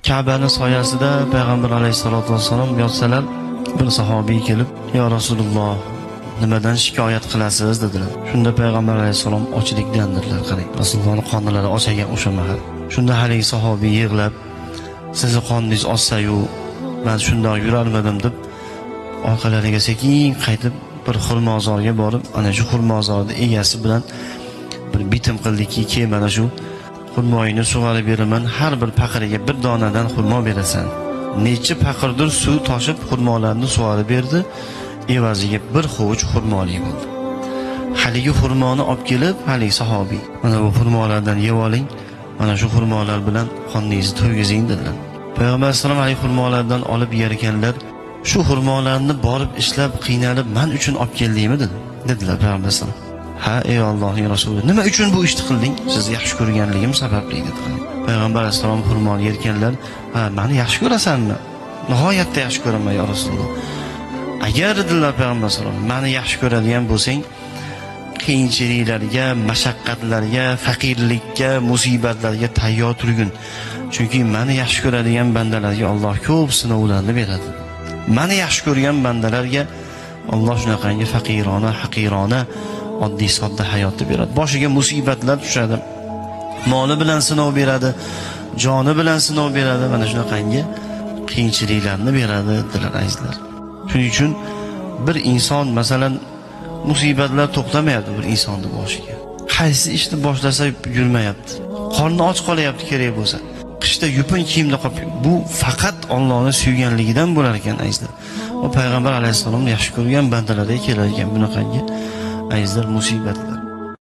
Ka'baning soyasida payg'ambar alayhisolatu vassalom yotsalar, bir sahobiy kelib, "Ya Rasululloh, nimadan shikoyat qilasiz?" dedilar. Shunda payg'ambar alayhisalom ochlikdan dedilar. Qarang, Rasulullohning qonlari ochagan o'sha mahal. Shunda haligi sahobiy yig'lab, "Sizni qoningiz ossa-yu, men shundoq yurarmidim" deb orqalariga sekin qaytib bir xurmozorga borib, ana shu xurmozorning egasi bilan bir bitim qildiki, "Ke mana shu xurmoyini sug'orib beraman, har bir paqiriga bir donadan xurmo berasan." Necha paqirdir suv toshib xurmolarni sug'orib berdi, evaziga bir hovuch xurmoli bo'ldi. Haligi xurmoni olib kelib, haligi sahobiy, "Mana bu xurmolardan yeb oling, mana shu xurmolar bilan qoningizni to'ygizing" dedilar. Payg'ambar alayhisalom haligi xurmolardan olib yerkanlar, "Shu xurmolarni borib ishlab qiynalib men uchun olib keldingmi?" dedilar payg'ambar alayhisalom. "Ha, ey Allohning rasuli, nima uchun bu ishni qilding? Sizni yaxshi ko'rganligim sababli" dedilar. Payg'ambar alayhisalom xurmoni yerkanlar, "Ha, meni yaxshi ko'rasanmi?" "Nihoyatda yaxshi ko'raman ya Rasululloh." "Agar" dedilar payg'ambar alayhisalom, "meni yaxshi ko'radigan bo'lsang, qiyinchiliklarga, mashaqqatlarga, faqirlikka, musibatlarga tayyor turgin. Chunki meni yaxshi ko'radigan bandalarga Alloh ko'p sinovlarni beradi. Meni yaxshi ko'rgan bandalarga Alloh shunaqangi faqirona, haqirona, oddiy sodda hayotni beradi. Boshiga musibatlar tushadi. Moli bilan sinov beradi, joni bilan sinov beradi, mana shunaqangi qiyinchiliklarni beradi" dedilar azizlar. Shuning uchun bir inson masalan musibatlar to'xtamayapti bir insonning boshiga. Qaysi ishni boshlasa yurmayapti. Qorni och qolyapti kerak bo'lsa. Qishda yupun kiyimda qolib, bu faqat Allohning suyganligidan bo'lar ekan azizlar. Va payg'ambar alayhisalom yaxshi ko'rgan bandalarga kelar ekan bunaqangi azizlar musibatlar.